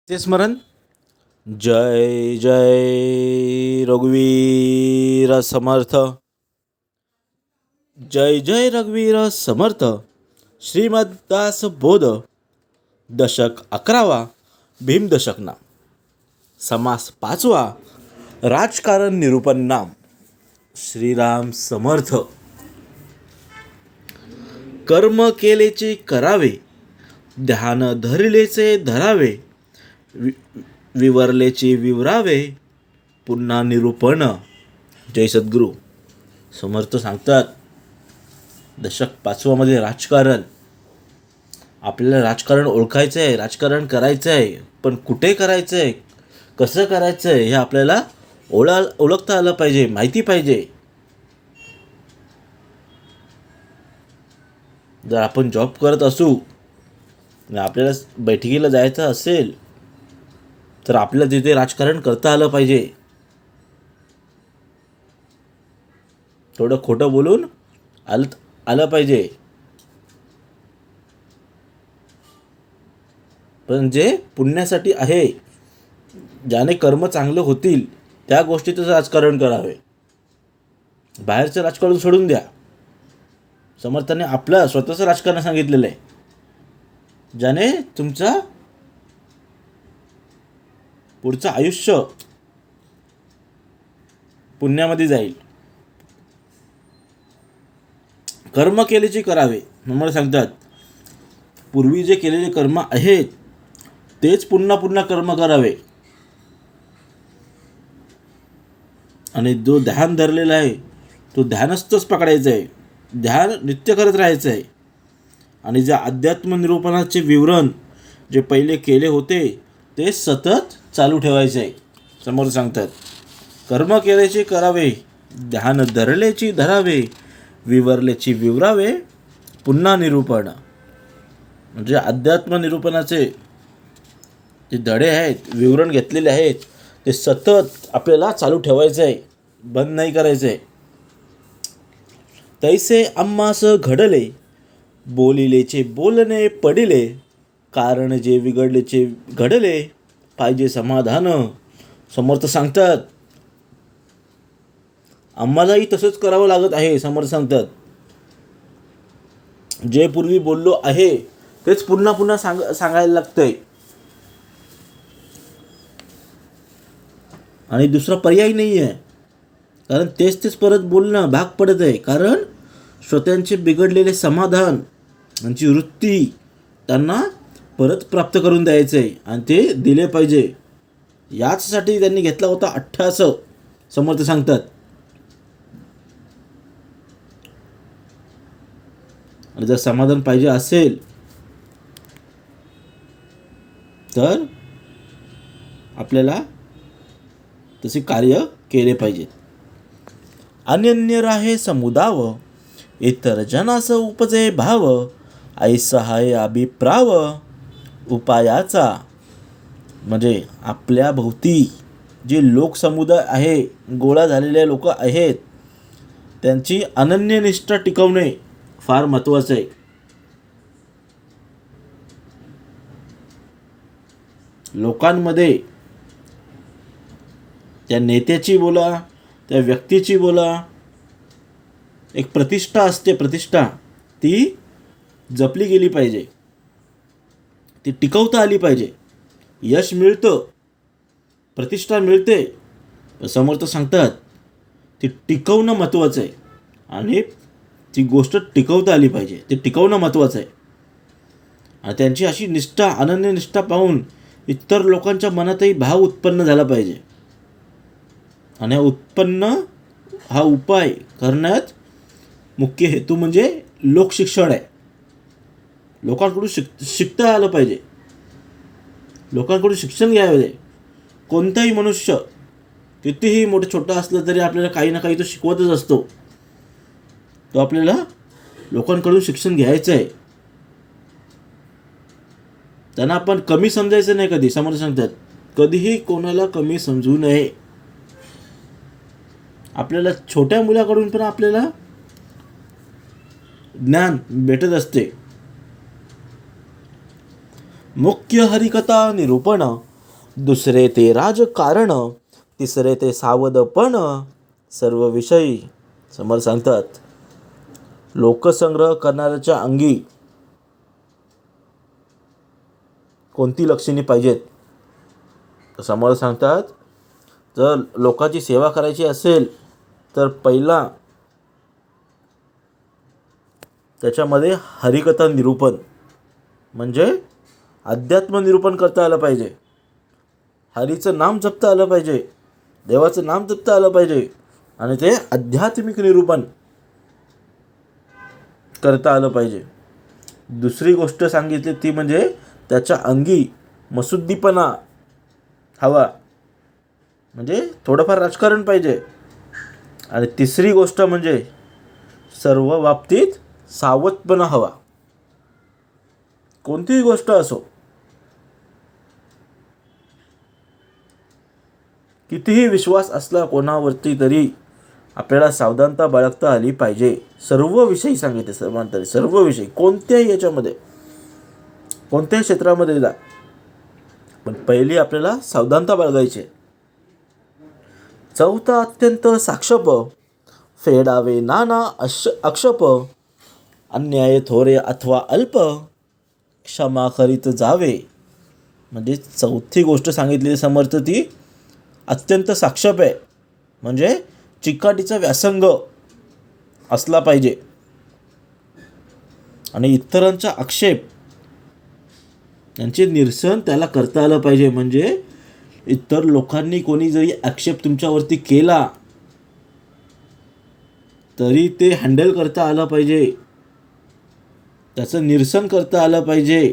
ते स्मरण. जय जय रघुवीर समर्थ. जय जय रघुवीर समर्थ. श्रीमद्दास बोध. दशक 11वा. भीमदशक नाम. समास 5वा. राजकारण निरूपण नाम. श्रीराम समर्थ. कर्म केलेचे करावे, ध्यान धरिलेचे धरावे, विवरलेचे विवरावे, पुन्हा निरूपण. जय सद्गुरू. समर्थ सांगतात दशक 5वामध्ये राजकारण. आपल्याला राजकारण ओळखायचं आहे, राजकारण करायचं आहे, पण कुठे करायचं आहे, कसं करायचं आहे हे आपल्याला ओळखता आलं पाहिजे, माहिती पाहिजे. जर आपण जॉब करत असू आणि आपल्याला बैठकीला जायचं असेल तर आपल्याला तिथे राजकारण करता आलं पाहिजे. थोडं खोटं बोलून आलं पाहिजे. पण जे पुण्यासाठी आहे, ज्याने कर्म चांगलं होतील त्या गोष्टीचं राजकारण करावे. बाहेरचं राजकारण सोडून द्या. समर्थाने आपलं स्वतःचं राजकारण सांगितलेलं आहे, ज्याने तुमचा पुढचं आयुष्य पुण्यामध्ये जाईल. कर्म केलेचे करावे. मला सांगतात पूर्वी जे केलेले कर्म आहेत तेच पुन्हा पुन्हा कर्म करावे. आणि जो ध्यान धरलेला आहे तो ध्यानस्थच पकडायचं आहे, ध्यान नित्य करत राहायचं आहे. आणि जे अध्यात्म निरूपणाचे विवरण जे पहिले केले होते ते सतत चालू ठेवायचे आहे. समोर सांगतात कर्म केलेचे करावे, ध्यान धरलेची धरावे, विवरलेची विवरावे, पुन्हा निरूपण. म्हणजे अध्यात्म निरूपणाचे जे धडे आहेत, विवरण घेतलेले आहेत, ते सतत आपल्याला चालू ठेवायचं आहे, बंद नाही करायचं आहे. तैसे आम्हास घडले, बोलिलेचे बोलणे पडिले, कारण जे बिघडलेचे घडले, पाहिजे समाधान. समर्थ सांगतात आम्हालाही तसंच करावं लागत आहे. समर्थ सांगतात जे पूर्वी बोललो आहे तेच पुन्हा पुन्हा सांगायला लागतंय. आणि दुसरा पर्याय नाही आहे, कारण तेच परत बोलणं भाग पडत आहे. कारण श्रोत्यांचे बिघडलेले समाधान, त्यांची वृत्ती त्यांना परत प्राप्त करून द्यायचं आहे आणि ते दिले पाहिजे. याचसाठी त्यांनी घेतला होता अठ्ठास. समर्थ सांगतात आणि जर समाधान पाहिजे असेल तर आपल्याला तसे कार्य केले पाहिजेत. अनन्य राहे समुदाव, इतर जनास उपजे भाव, ऐसा हाय अभिप्राव उपायाचा. म्हणजे आपल्या भोवती जे लोकसमुदाय आहे, गोळा झालेले लोक आहेत, त्यांची अनन्य निष्ठा टिकवणे फार महत्त्वाचं आहे. लोकांमध्ये त्या नेत्याची बोला, त्या व्यक्तीची बोला, एक प्रतिष्ठा असते, प्रतिष्ठा ती जपली गेली पाहिजे, ती टिकवता आली पाहिजे. यश मिळतं, प्रतिष्ठा मिळते, समर्थ सांगतात ती टिकवणं महत्त्वाचं आहे. आणि ती गोष्ट टिकवता आली पाहिजे, ते टिकवणं महत्त्वाचं आहे. आणि त्यांची अशी निष्ठा, अनन्य निष्ठा पाहून इतर लोकांच्या मनातही भाव उत्पन्न झाला पाहिजे. आणि हा उपाय करण्यात मुख्य हेतू म्हणजे लोकशिक्षण आहे. लोकांकडून शिकता आलं पाहिजे, लोकांकडून शिक्षण घ्यावे. कोणताही मनुष्य कितीही मोठं छोटा असलं तरी आपल्याला काही ना काही तो शिकवतच असतो. तो आपल्याला लोकांकडून शिक्षण घ्यायचं आहे. त्यांना आपण कमी समजायचं नाही कधी. समोर सांगतात कधीही कोणाला कमी समजू नये. आपल्याला छोट्या मुलाकडून पण आपल्याला ज्ञान भेटत असते. मुख्य हरिकथा निरूपण दुसरे ते राजकारण, तिसरे ते सावधपण सर्व विषयी. समर्थ सांगतात लोकसंग्रह करणाऱ्याच्या अंगी कोणती लक्षणे पाहिजेत. तर समर्थ सांगतात जर लोकांची सेवा करायची असेल तर पहिला त्याच्यामध्ये हरिकथा निरूपण म्हणजे अध्यात्म निरूपण करता आलं पाहिजे. हरीचं नाम जपता आलं पाहिजे, देवाचं नाम जपता आलं पाहिजे आणि ते आध्यात्मिक निरूपण करता आलं पाहिजे. दुसरी गोष्ट सांगितली ती म्हणजे त्याच्या अंगी मसुद्दीपणा हवा, म्हणजे थोडंफार राजकारण पाहिजे. आणि तिसरी गोष्ट म्हणजे सर्व बाबतीत सावधपणा हवा. कोणतीही गोष्ट असो, कितीही विश्वास असला कोणावरती तरी आपल्याला सावधानता बाळगता आली पाहिजे. सर्व विषयी सांगितले सर्वांतरी, सर्व विषयी, कोणत्याही याच्यामध्ये, कोणत्याही क्षेत्रामध्ये जा, पण पहिली आपल्याला सावधानता बाळगायची. चौथा अत्यंत साक्षप, फेडावे नाना अक्षप, अन्याय थोरे अथवा अल्प, क्षमा करीत जावे. म्हणजे चौथी गोष्ट सांगितलेली समर्थ ती अत्यंत साक्षप आहे, म्हणजे चिकाटीचा व्यासंग असला पाहिजे आणि इतरांचा आक्षेप यांचे निरसन त्याला करता आलं पाहिजे. म्हणजे इतर लोकांनी कोणी जरी आक्षेप तुमच्यावरती केला तरी ते हँडल करता आलं पाहिजे, त्याचं निरसन करता आलं पाहिजे,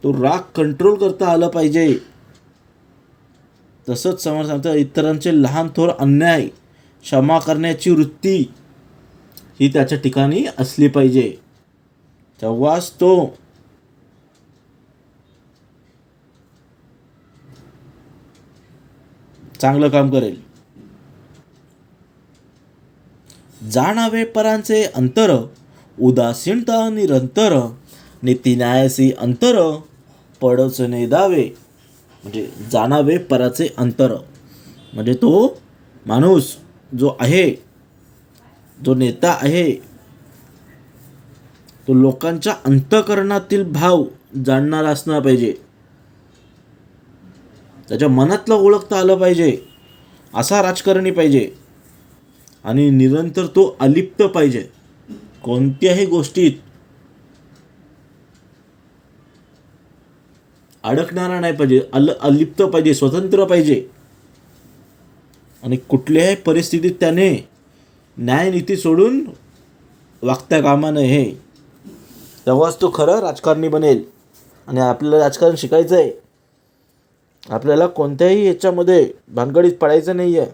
तो राग कंट्रोल करता आलं पाहिजे. तसंच समोर सांगतं इतरांचे लहान थोर अन्याय क्षमा करण्याची वृत्ती ही त्याच्या ठिकाणी असली पाहिजे. तेव्हाच तो चांगलं काम करेल. जाणावे परांचे अंतर, उदासीनता निरंतर, नीती न्यायासी अंतर, पडच नेदावे. म्हणजे जाणावे पराचे अंतर म्हणजे तो माणूस जो आहे, जो नेता आहे, तो लोकांच्या अंतःकरणातील भाव जाणणारा असला पाहिजे, त्याच्या मनातलं ओळखता आलं पाहिजे, असा राजकारणी पाहिजे. आणि निरंतर तो अलिप्त पाहिजे, कोणत्याही गोष्टीत अडकणारा नाही पाहिजे, अलिप्त पाहिजे, स्वतंत्र पाहिजे. आणि कुठल्याही परिस्थितीत त्याने न्यायनीती सोडून वागता कामा नये. तेव्हाच तो खरं राजकारणी बनेल. आणि आपल्याला राजकारण शिकायचं आहे, आपल्याला कोणत्याही याच्यामध्ये भानगडीत पडायचं नाही आहे.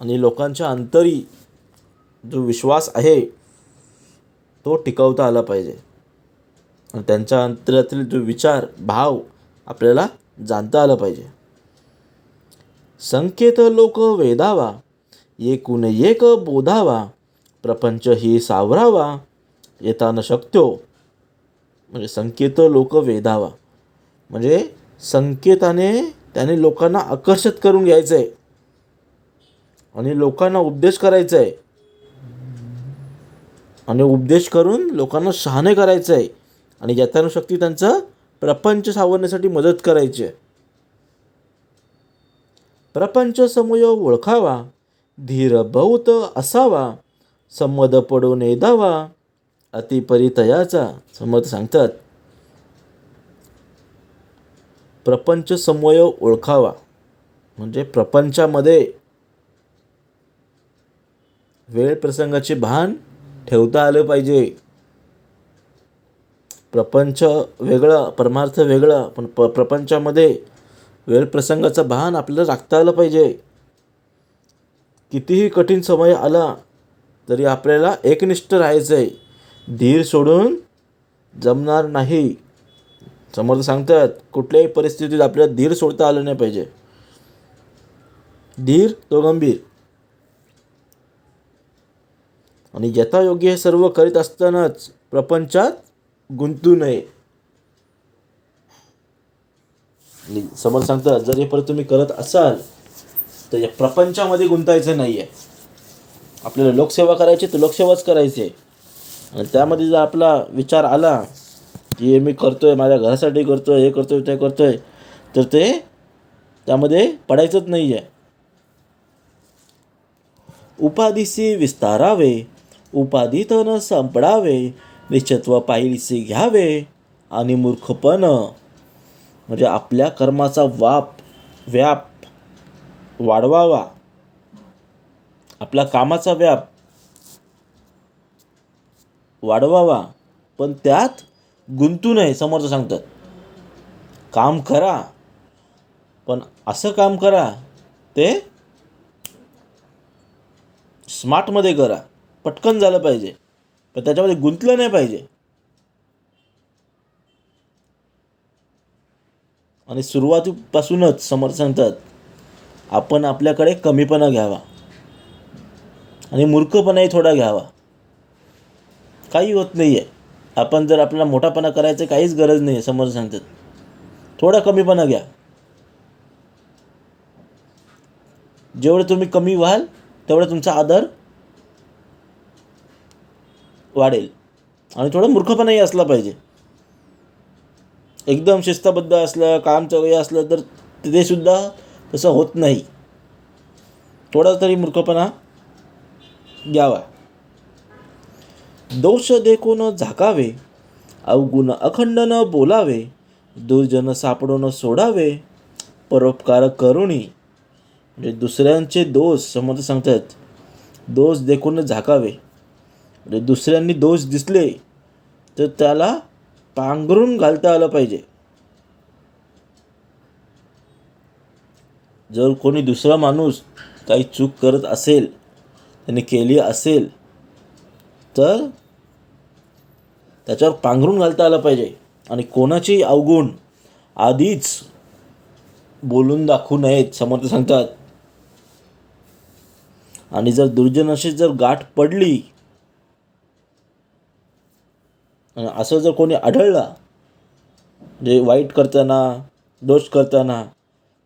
आणि लोकांच्या अंतरी जो विश्वास आहे तो टिकवता आला पाहिजे आणि त्यांच्या अंतरातील जो विचार भाव आपल्याला जाणता आलं पाहिजे. संकेत लोक वेदावा, एकूण एक बोधावा, प्रपंच ही सावरावा, येता न शक्यो. म्हणजे संकेत लोक वेदावा म्हणजे संकेताने त्याने लोकांना आकर्षित करून घ्यायचं आहे आणि लोकांना उपदेश करायचा आहे आणि उपदेश करून लोकांना शहाणे करायचं आहे आणि यथानुशक्ती त्यांचा प्रपंच सावरण्यासाठी मदत करायची आहे. प्रपंच समूह ओळखावा, धीर बहुत असावा, संमद पडू नेदावा, अतिपरितयाचा. समर्थ सांगतात प्रपंच समूह ओळखावा म्हणजे प्रपंचामध्ये वेळ प्रसंगाचे भान ठेवता आलं पाहिजे. प्रपंच वेगळं, परमार्थ वेगळं, पण प्रपंचामध्ये वेळ प्रसंगाचं भान आपल्याला राखता आलं पाहिजे. कितीही कठीण समय आला तरी आपल्याला एकनिष्ठ राहायचं आहे, धीर सोडून जमणार नाही. समर्थ सांगतात कुठल्याही परिस्थितीत आपल्याला धीर सोडता आलं नाही पाहिजे. धीर तो गंभीर. आणि यथायोग्य हे सर्व करीत असतानाच प्रपंचात गुंतू नये. आणि समोर सांगतात जर हे परत तुम्ही करत असाल तर या प्रपंचामध्ये गुंतायचं नाही आहे. आपल्याला लोकसेवा करायची तर लोकसेवाच करायची आहे. आणि त्यामध्ये जर आपला विचार आला की हे मी करतो आहे माझ्या घरासाठी करतो आहे, हे करतो आहे, ते करतो आहे, तर ते त्यामध्ये पडायचंच नाही आहे. उपाधीसी विस्तारावे, उपाधीत न संपडावे, निश्चत्व पायरीसी घ्यावे आणि मूर्खपण म्हणजे आपल्या कर्माचा व्याप वाढवावा, आपल्या कामाचा व्याप वाढवावा, पण त्यात गुंतू नये. समोरचं सांगतात काम करा, पण असं काम करा ते स्मार्टमध्ये करा, पटकन झालं पाहिजे, पण त्याच्यामध्ये गुंतलं नाही पाहिजे. आणि सुरुवातीपासूनच समोर सांगतात आपण आपल्याकडे कमीपणा घ्यावा आणि मूर्खपणाही थोडा घ्यावा. काही होत नाही आहे. आपण जर आपल्याला मोठापणा करायचं काहीच गरज नाही आहे. समोर सांगतात थोडा कमीपणा घ्या. जेवढे तुम्ही कमी व्हाल तेवढा तुमचा आदर वाढेल. आणि थोडा मूर्खपणाही असला पाहिजे. एकदम शिस्तबद्ध असलं, काम सगळं असलं तर ते सुद्धा तसं होत नाही. थोडा तरी मूर्खपणा घ्यावा. दोष देखून झाकावे, अवगुण अखंड न बोलावे, दुर्जन सापडून सोडावे, परोपकार करुणी म्हणजे दुसऱ्यांचे दोष समोर सांगतात दोष देखून झाकावे म्हणजे दुसऱ्यांनी दोष दिसले तर त्याला पांघरून घालता आलं पाहिजे. जर कोणी दुसरा माणूस काही चूक करत असेल, त्याने केली असेल तर त्याच्यावर पांघरून घालता आलं पाहिजे. आणि कोणाची अवगुण आधीच बोलून दाखवू नयेत समोर ते सांगतात. आणि जर दुर्जनाशी जर गाठ पडली, असं जर कोणी आढळला म्हणजे वाईट करताना, दोष करताना,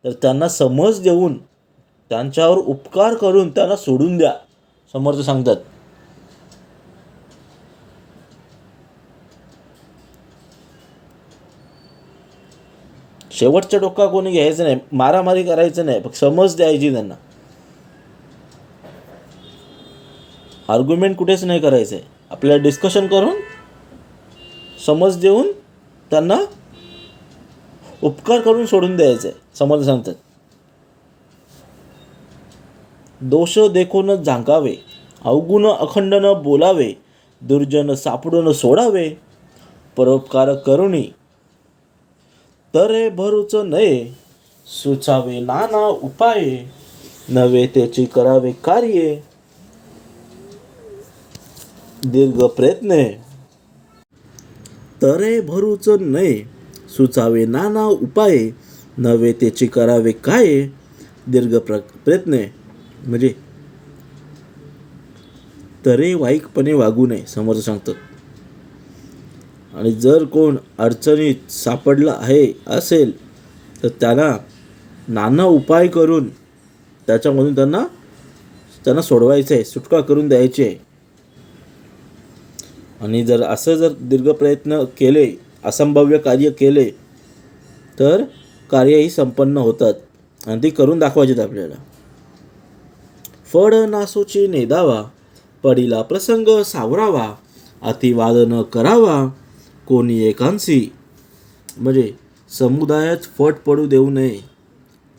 तर त्यांना समज देऊन त्यांच्यावर उपकार करून त्यांना सोडून द्या समोरचं सांगतात. शेवटचा टोका कोणी घ्यायचं नाही, मारामारी करायचं नाही, फक्त समज द्यायची त्यांना. आर्ग्युमेंट कुठेच नाही करायचं आहे. आपल्याला डिस्कशन करून समज देऊन त्यांना उपकार करून सोडून द्यायचं आहे समोर सांगतात. दोष देखून झाकावे, अवगुण अखंड न बोलावे, दुर्जन सापडून सोडावे, परोपकार करुणी तरे भरूच नये, सुचावे नाना उपाये, नवे त्याची करावे कार्ये, दीर्घ प्रयत्ने. तरे भरूच नये, सुचावे नाना उपाये, नवे त्याची करावे काय, दीर्घ प्रयत्ने म्हणजे तरे वाईकपणे वागू नये समोर सांगतात. आणि जर कोण अडचणीत सापडला असेल तर त्याला नाना उपाय करून त्याच्यामधून त्यांना सोडवायचं आहे, सुटका करून द्यायची आहे. आणि जर असं जर दीर्घ प्रयत्न केले, असंभाव्य कार्य केले तर कार्यही संपन्न होतात आणि ती करून दाखवायची आपल्याला. फळ नासोची नेदावा, पडीला प्रसंग सावरावा, अतिवाद न करावा, कोणी एकांशी म्हणजे समुदायात फट पडू देऊ नये.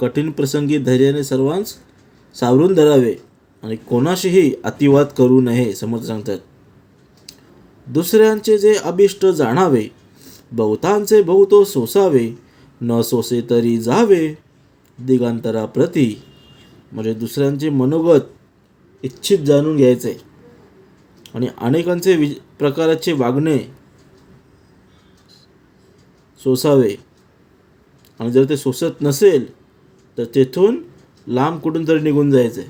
कठीण प्रसंगी धैर्याने सर्वांस सावरून धरावे आणि कोणाशीही अतिवाद करू नये समोर सांगतात. दुसऱ्यांचे जे अभिष्ट जाणावे, बहुतांचे बहुतो सोसावे, न सोसे तरी जावे, दिगंतराप्रती म्हणजे दुसऱ्यांचे मनोगत इच्छित जाणून घ्यायचे आणि अनेकांचे प्रकारचे वागणे सोसावे. आणि जर ते सोसत नसेल तर तेथून लांब कुठून तरी निघून जायचे.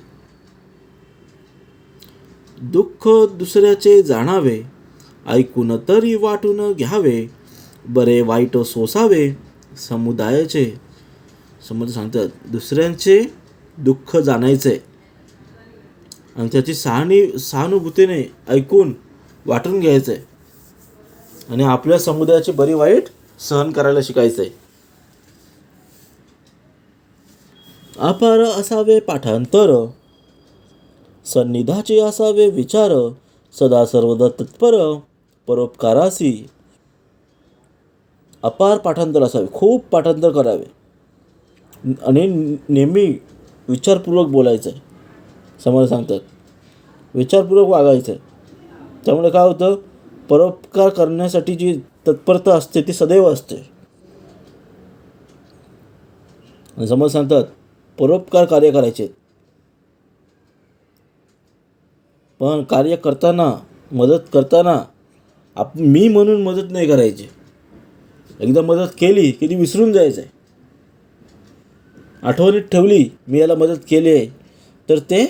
दुःख दुसऱ्याचे जाणावे, ऐकून तरी वाटून घ्यावे, बरे वाईट सोसावे, समुदायाचे समर्थ सांगतात, दुसऱ्यांचे दुःख जाणायचं आहे आणि त्याची सहानुभूतीने ऐकून वाटून घ्यायचं आहे आणि आपल्या समुदायाची बरी वाईट सहन करायला शिकायचं आहे. अपार असावे पाठांतर, सन्निधाचे असावे विचार, सदा सर्वदा तत्पर परोपकारासी. अपार पाठांतर असावे, खूप पाठांतर करावे आणि नेहमी विचारपूर्वक बोलायचं आहे. समर्थ सांगतात, विचारपूर्वक वागायचं आहे. त्यामुळे काय होतं, परोपकार करण्यासाठी जी तत्परता असते ती सदैव असते. आणि समर्थ सांगतात, परोपकार कार्य करायचे, पण कार्य करताना, मदत करताना मी म्हणून मदत नाही करायची. एकदा मदत केली की ती विसरून जायचं आहे. आठवणीत ठेवली मी याला मदत केली आहे, तर ते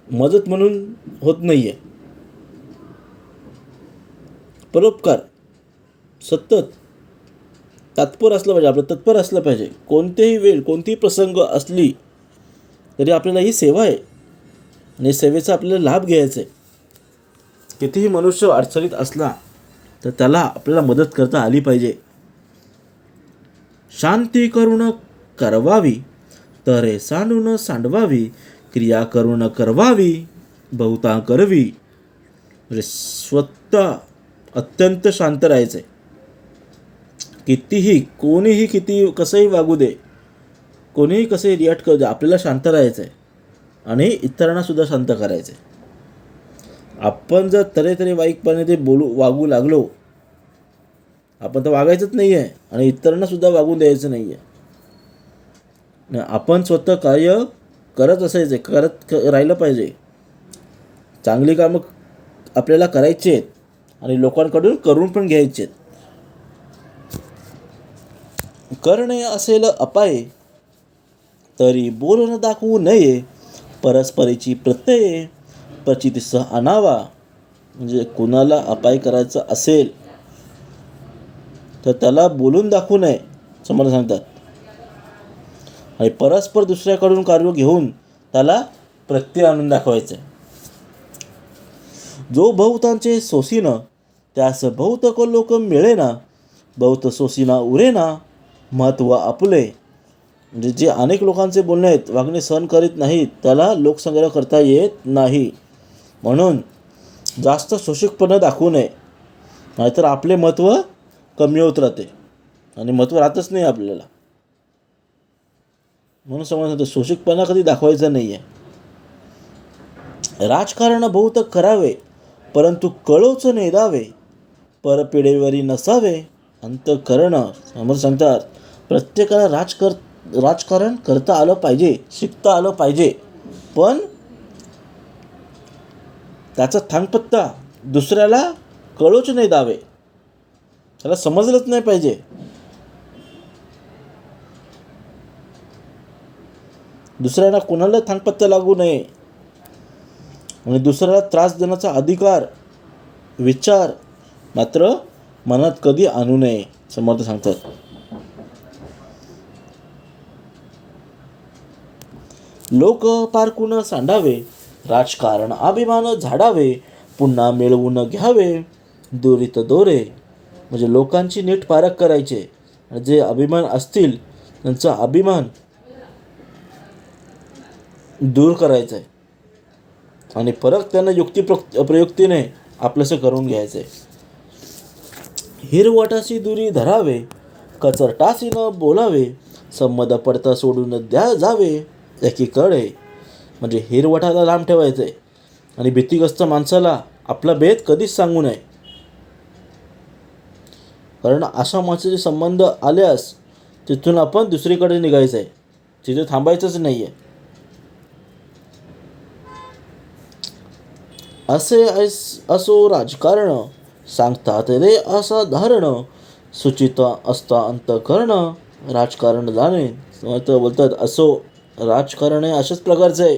मदत म्हणून होत नाही आहे. परोपकार सतत तत्पर असलं पाहिजे, आपलं तत्पर असलं पाहिजे. कोणतेही वेळ, कोणतीही प्रसंग असली तरी आपल्याला ही सेवा आहे आणि सेवेचा आपल्याला लाभ घ्यायचा आहे. कितीही मनुष्य अडचणीत असला तर त्याला आपल्याला मदत करता आली पाहिजे. शांती करून करवावी, तरे सांडून सांडवावी, क्रिया करून करवावी, बहुता करवी. म्हणजे स्वतः अत्यंत शांत राहायचं आहे. कितीही, कोणीही किती कसंही वागू दे, कोणीही कसंही रिॲक्ट करू दे, आपल्याला शांत राहायचं आहे आणि इतरांना सुद्धा शांत करायचं आहे. आपण जर तऱ्हेतऱ्हे वाईकपणे ते वागू लागलो, आपण तर वागायचंच नाही आहे आणि इतरांना सुद्धा वागून द्यायचं नाही आहे. आपण स्वतः कार्य करत असायचे, करत राहिलं पाहिजे. चांगली कामं आपल्याला करायची आहेत आणि लोकांकडून करून पण घ्यायचे आहेत. करणे असेल अपाये, तरी बोलून दाखवू नये, परस्परीची प्रत्यये प्रचितीसह आणावा. म्हणजे कुणाला अपाय करायचं असेल तर त्याला बोलून दाखवू नये, समर्थ सांगतात. आणि परस्पर दुसऱ्याकडून कार्य घेऊन त्याला प्रत्यय आणून दाखवायचं. जो बहुतांचे सोसीन, त्यास बहुतक लोक मिळेना, बहुत सोसीना उरेना, महत्व आपले. म्हणजे जे अनेक लोकांचे बोलणे आहेत, वागणे सहन करीत नाहीत, त्याला लोकसंग्रह करता येत नाही. म्हणून जास्त शोषकपणा दाखवू नये, नाहीतर आपले महत्त्व कमी होत राहते आणि महत्त्व राहतच नाही आपल्याला. म्हणून समजतं, शोषकपणा कधी दाखवायचा नाही आहे. राजकारण बहुत करावे, परंतु कळोच नेदावे, परपिढेवरी नसावे अंतःकरण. समोर सांगतात, प्रत्येकाला राजकारण करता आलं पाहिजे, शिकता आलं पाहिजे, पण त्याचा थांगपत्ता दुसऱ्याला कळूच नाही द्यावे, त्याला समजलंच नाही पाहिजे. दुसऱ्याला कोणाला थांगपत्ता लागू नये आणि दुसऱ्याला त्रास देण्याचा अधिकार, विचार मात्र मनात कधी आणू नये, समर्थ सांगतात. लोक पारखून सांडावे, राजकारण अभिमान झाडावे, पुन्हा मिळवून घ्यावे, दोरीत दोरे. म्हणजे लोकांची नीट पारख करायचे आणि जे अभिमान असतील त्यांचा अभिमान दूर करायचं आहे आणि परत त्यांना प्रयुक्तीने आपलंसं करून घ्यायचं आहे. हिरवटाशी दुरी धरावे, कचरटाशी न बोलावे, संमद पडता सोडून द्या जावे एकीकडे. म्हणजे हिरवटाला लांब ठेवायचं आहे आणि भीतीग्रस्त माणसाला आपला भेद कधीच सांगू नये, कारण अशा माणसाचे संबंध आल्यास तिथून आपण दुसरीकडे निघायचं आहे, तिथे थांबायचंच नाही आहे. असे असो राजकारण, सांगतात रे असाधारण, सुचित असता अंतःकरण, राजकारण जाणे. बोलतात असो राजकारण हे अशाच प्रकारचं आहे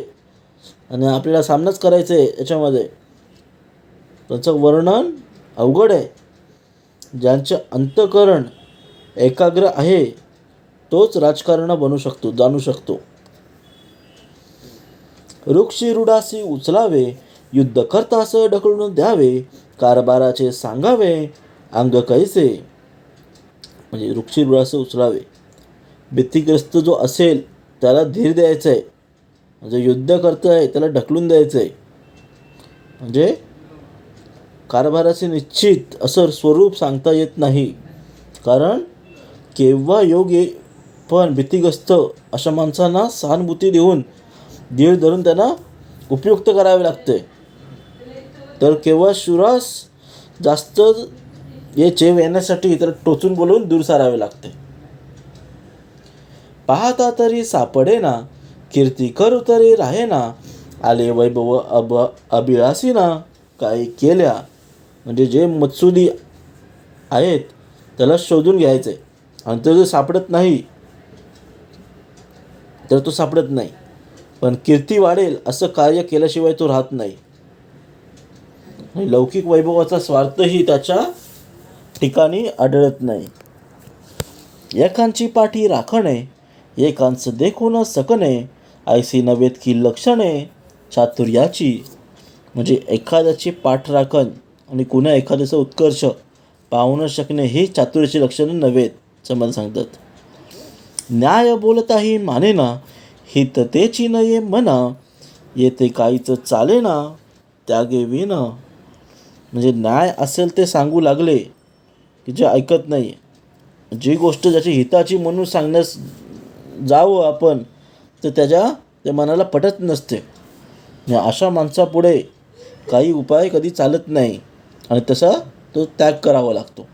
आणि आपल्याला सामनाच करायचं आहे याच्यामध्ये. त्याचं वर्णन अवघड आहे. ज्यांचे अंतःकरण एकाग्र आहे तोच राजकारण बनू शकतो, जाणू शकतो. वृक्षी रूढासी उचलावे, युद्ध करतास ढकलून द्यावे, कारभाराचे सांगावे अंग कैसे. म्हणजे वृक्षी रूढासी उचलावे, भीतिग्रस्त जो असेल त्याला धीर द्यायचं आहे. म्हणजे युद्ध करत आहे त्याला ढकलून द्यायचं आहे. म्हणजे कारभाराचे निश्चित असं स्वरूप सांगता येत नाही, कारण केव्हा योग्य पण भीतिग्रस्त अशा माणसांना सहानुभूती देऊन धीर धरून त्यांना उपयुक्त करावे लागते. तर केव्हा शुरास जास्त हे चेव येण्यासाठी त्याला टोचून बोलवून दूर सारावे लागते. पाहता तरी सापडेना, कीर्ती करू तरी राहेना, आले वैभव अभिलाषीना काय केल्या. म्हणजे जे मत्सुदी आहेत त्याला शोधून घ्यायचं आहे, आणि तो जर सापडत नाही तर तो सापडत नाही. पण कीर्ती वाढेल असं कार्य केल्याशिवाय तो राहत नाही. लौकिक वैभवाचा स्वार्थही त्याच्या ठिकाणी आढळत नाही. एकांची पाठी राखणे, एकांचं देखून सकणे, ऐसी नव्हेत की लक्षणे चातुर्याची. म्हणजे एखाद्याची पाठ राखण आणि कुणा एखाद्याचा उत्कर्ष पाहू न शकणे ही चातुर्याची लक्षणे नव्हेत, समज सांगतात. न्याय बोलताही मानेना, हिततेची नये मना, येथे काहीच चालेना त्यागे विना. म्हणजे न्याय असेल ते सांगू लागले की जे ऐकत नाही. जी गोष्ट ज्याची हिताची म्हणून सांगण्यास जावं आपण तर त्या मनाला पटत नसते. अशा माणसापुढे काही उपाय कधी चालत नाही, आणि तसा तो त्याग करावा लागतो.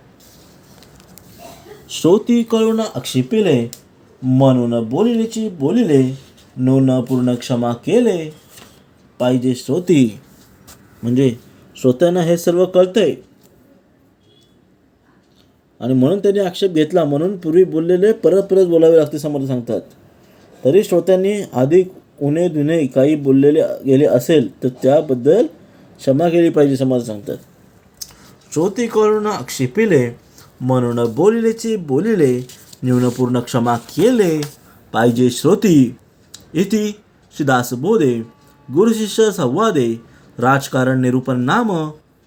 श्रोती कळून आक्षेपिले, म्हणून बोलिलेची बोलिले, नून पूर्ण क्षमा केले पाहिजे श्रोती. म्हणजे श्रोत्यांना हे सर्व कळतंय आणि म्हणून त्यांनी आक्षेप घेतला, म्हणून पूर्वी बोललेले परत परत बोलावे लागते समर्थ सांगतात. तरी श्रोत्यांनी अधिक उणे दुने काही बोललेले गेले असेल तर त्याबद्दल क्षमा केली पाहिजे समर्थ सांगतात. श्रोती कळून आक्षेपिले, म्हणून बोलिलेची बोलिले, न्यूनपूर्ण क्षमा केले पाहिजे श्रोती. इति श्रीदास बोधे गुरुशिष्य संवादे राजकारण निरूपण नाम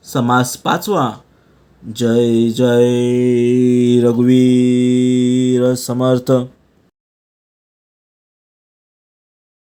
समास 5वा. जय जय रघुवीर समर्थ.